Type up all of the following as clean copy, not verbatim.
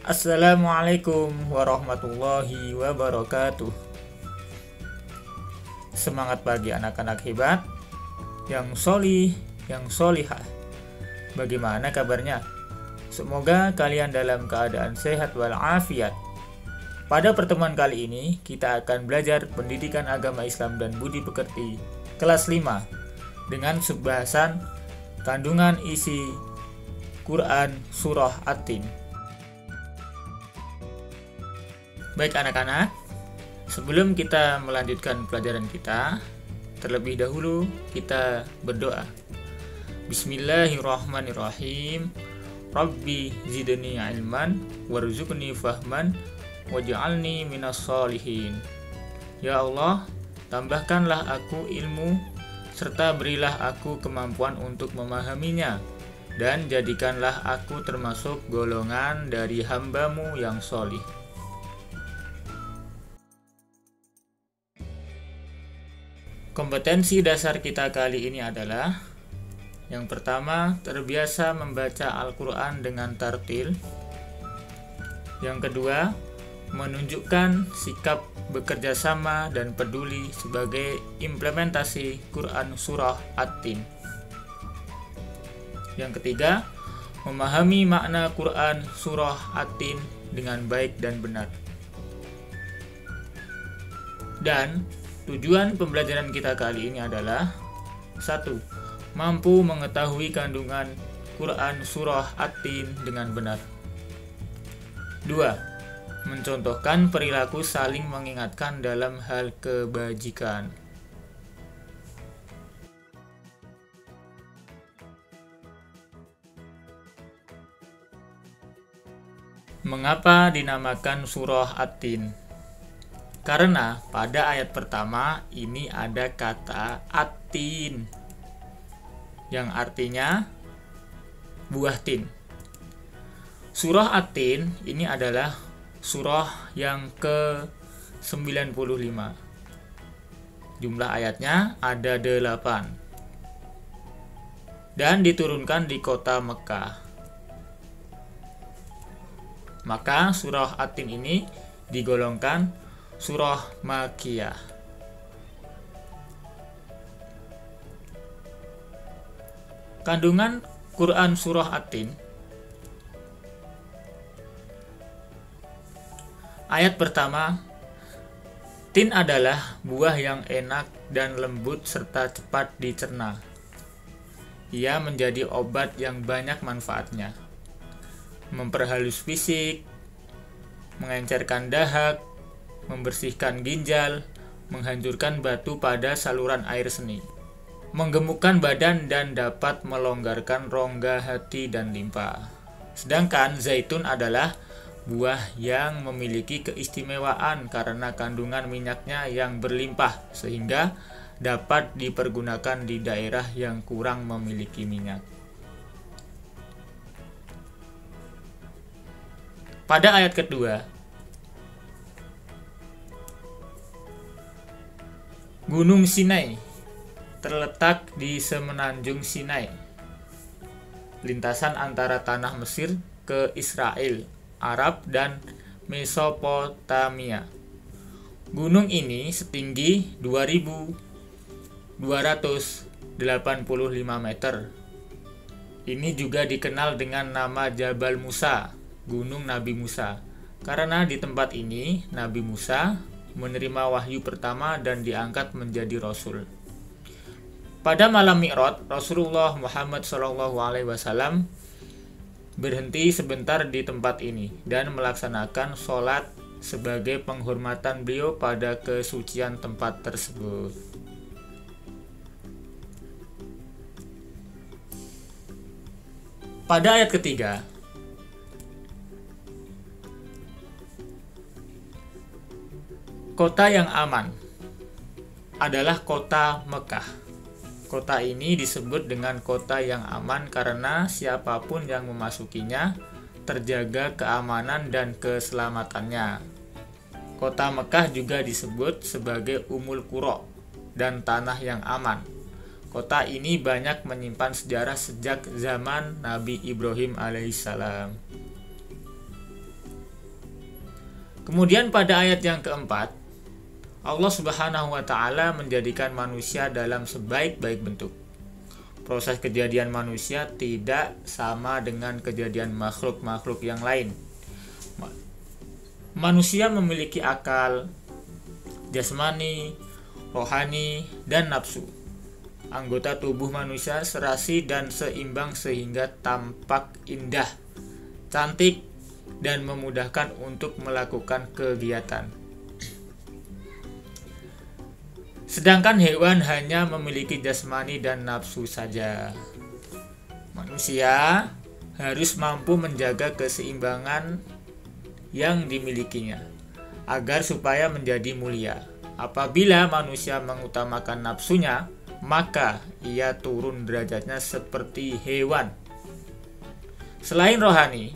Assalamualaikum warahmatullahi wabarakatuh. Semangat pagi anak-anak hebat, yang solih, yang solihah. Bagaimana kabarnya? Semoga kalian dalam keadaan sehat walafiat. Pada pertemuan kali ini, kita akan belajar pendidikan agama Islam dan budi pekerti kelas 5 dengan subbahasan kandungan isi Quran Surah At-Tin. Baik anak-anak, sebelum kita melanjutkan pelajaran kita, terlebih dahulu kita berdoa. Bismillahirrahmanirrahim. Rabbi zidni ilman warzuqni fahman waj'alni minas sholihin. Ya Allah, tambahkanlah aku ilmu serta berilah aku kemampuan untuk memahaminya, dan jadikanlah aku termasuk golongan dari hamba-Mu yang solih. Kompetensi dasar kita kali ini adalah: yang pertama, terbiasa membaca Al-Quran dengan tartil. Yang kedua, menunjukkan sikap bekerja sama dan peduli sebagai implementasi Quran Surah At-Tin. Yang ketiga, memahami makna Quran Surah At-Tin dengan baik dan benar. Dan tujuan pembelajaran kita kali ini adalah: 1. Mampu mengetahui kandungan Quran Surah At-Tin dengan benar. 2. Mencontohkan perilaku saling mengingatkan dalam hal kebajikan. Mengapa dinamakan Surah At-Tin? Karena pada ayat pertama ini ada kata At-Tin yang artinya buah tin. Surah At-Tin ini adalah surah yang ke-95. Jumlah ayatnya ada 8 dan diturunkan di kota Mekah. Maka surah At-Tin ini digolongkan surah Makkiyah. Kandungan Quran Surah At-Tin. Ayat pertama, tin adalah buah yang enak dan lembut serta cepat dicerna. Ia menjadi obat yang banyak manfaatnya. Memperhalus fisik, mengencerkan dahak, membersihkan ginjal, menghancurkan batu pada saluran air seni, menggemukkan badan dan dapat melonggarkan rongga hati dan limpa. Sedangkan zaitun adalah buah yang memiliki keistimewaan karena kandungan minyaknya yang berlimpah sehingga dapat dipergunakan di daerah yang kurang memiliki minyak. Pada ayat kedua, Gunung Sinai terletak di semenanjung Sinai, lintasan antara tanah Mesir ke Israel, Arab, dan Mesopotamia. Gunung ini setinggi 2.285 meter. Ini juga dikenal dengan nama Jabal Musa, Gunung Nabi Musa, karena di tempat ini Nabi Musa menerima wahyu pertama dan diangkat menjadi rasul. Pada malam Mi'raj, Rasulullah Muhammad SAW berhenti sebentar di tempat ini dan melaksanakan sholat sebagai penghormatan beliau pada kesucian tempat tersebut. Pada ayat ketiga, kota yang aman adalah kota Mekah. Kota ini disebut dengan kota yang aman karena siapapun yang memasukinya terjaga keamanan dan keselamatannya. Kota Mekah juga disebut sebagai Ummul Qura dan tanah yang aman. Kota ini banyak menyimpan sejarah sejak zaman Nabi Ibrahim alaihissalam. Kemudian pada ayat yang keempat, Allah Subhanahu wa Ta'ala menjadikan manusia dalam sebaik-baik bentuk. Proses kejadian manusia tidak sama dengan kejadian makhluk-makhluk yang lain. Manusia memiliki akal, jasmani, rohani, dan nafsu. Anggota tubuh manusia serasi dan seimbang sehingga tampak indah, cantik, dan memudahkan untuk melakukan kegiatan. Sedangkan hewan hanya memiliki jasmani dan nafsu saja. Manusia harus mampu menjaga keseimbangan yang dimilikinya agar supaya menjadi mulia. Apabila manusia mengutamakan nafsunya, maka ia turun derajatnya seperti hewan. Selain rohani,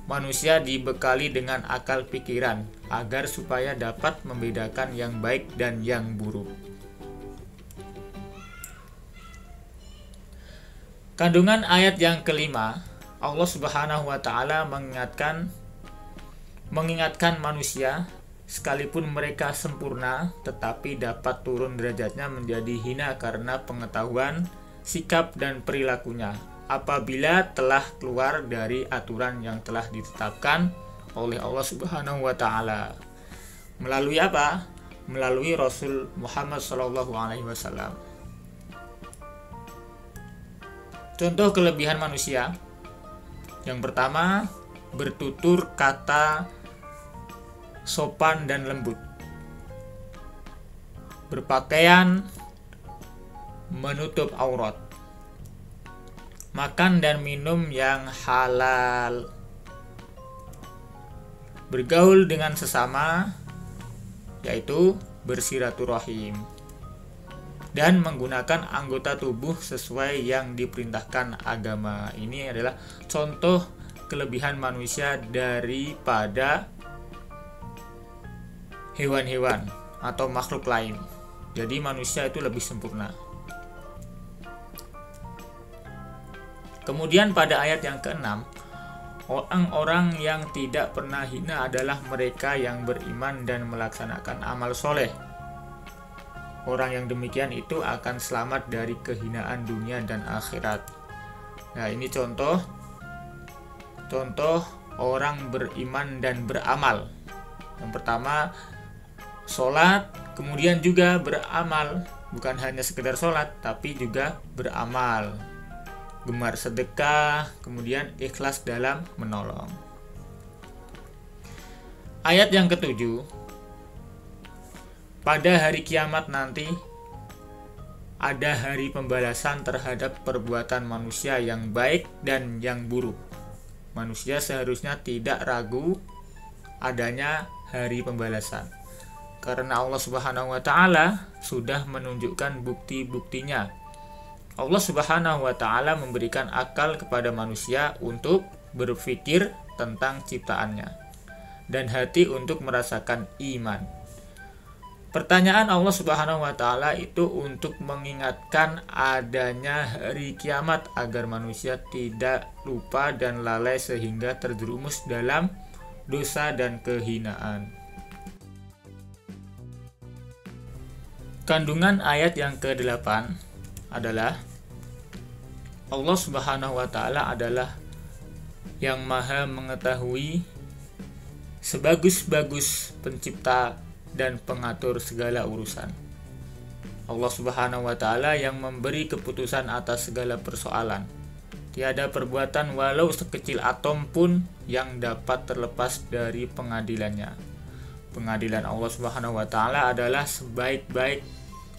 manusia dibekali dengan akal pikiran agar supaya dapat membedakan yang baik dan yang buruk. Kandungan ayat yang kelima, Allah Subhanahu wa Ta'ala mengingatkan manusia, sekalipun mereka sempurna, tetapi dapat turun derajatnya menjadi hina karena pengetahuan, sikap, dan perilakunya apabila telah keluar dari aturan yang telah ditetapkan oleh Allah Subhanahu wa Ta'ala. Melalui apa? Melalui Rasul Muhammad SAW. Contoh kelebihan manusia. Yang pertama, bertutur kata sopan dan lembut. Berpakaian menutup aurat. Makan dan minum yang halal. Bergaul dengan sesama, yaitu bersilaturahim. Dan menggunakan anggota tubuh sesuai yang diperintahkan agama. Ini adalah contoh kelebihan manusia daripada hewan-hewan atau makhluk lain. Jadi manusia itu lebih sempurna. Kemudian pada ayat yang keenam, orang-orang yang tidak pernah hina adalah mereka yang beriman dan melaksanakan amal soleh. Orang yang demikian itu akan selamat dari kehinaan dunia dan akhirat. Nah, ini contoh orang beriman dan beramal. Yang pertama, sholat, kemudian juga beramal. Bukan hanya sekedar sholat, tapi juga beramal. Gemar sedekah, kemudian ikhlas dalam menolong. Ayat yang ketujuh, pada hari kiamat nanti ada hari pembalasan terhadap perbuatan manusia yang baik dan yang buruk. Manusia seharusnya tidak ragu adanya hari pembalasan, karena Allah Subhanahu wa Ta'ala sudah menunjukkan bukti-buktinya. Allah Subhanahu wa Ta'ala memberikan akal kepada manusia untuk berpikir tentang ciptaannya dan hati untuk merasakan iman. Pertanyaan Allah Subhanahu wa Ta'ala itu untuk mengingatkan adanya hari kiamat agar manusia tidak lupa dan lalai sehingga terjerumus dalam dosa dan kehinaan. Kandungan ayat yang ke-8 adalah Allah Subhanahu wa Ta'ala adalah yang maha mengetahui, sebagus-bagus pencipta dan pengatur segala urusan. Allah Subhanahu wa Ta'ala yang memberi keputusan atas segala persoalan. Tiada perbuatan walau sekecil atom pun yang dapat terlepas dari pengadilannya. Pengadilan Allah Subhanahu wa Ta'ala adalah sebaik-baik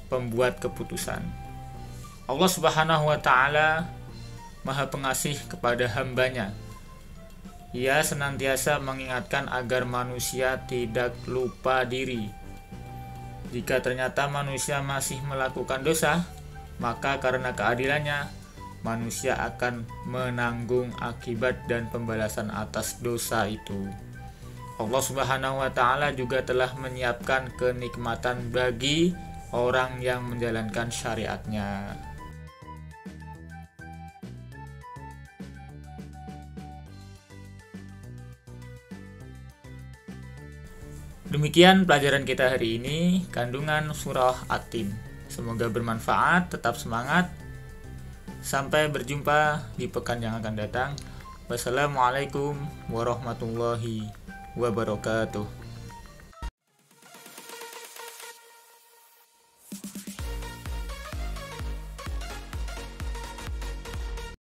pembuat keputusan. Allah Subhanahu wa Ta'ala Maha Pengasih kepada hambanya. Ia senantiasa mengingatkan agar manusia tidak lupa diri. Jika ternyata manusia masih melakukan dosa, maka karena keadilannya, manusia akan menanggung akibat dan pembalasan atas dosa itu. Allah Subhanahu wa Ta'ala juga telah menyiapkan kenikmatan bagi orang yang menjalankan syariatnya. Demikian pelajaran kita hari ini, kandungan surah At-Tin. Semoga bermanfaat, tetap semangat. Sampai berjumpa di pekan yang akan datang. Wassalamualaikum warahmatullahi wabarakatuh.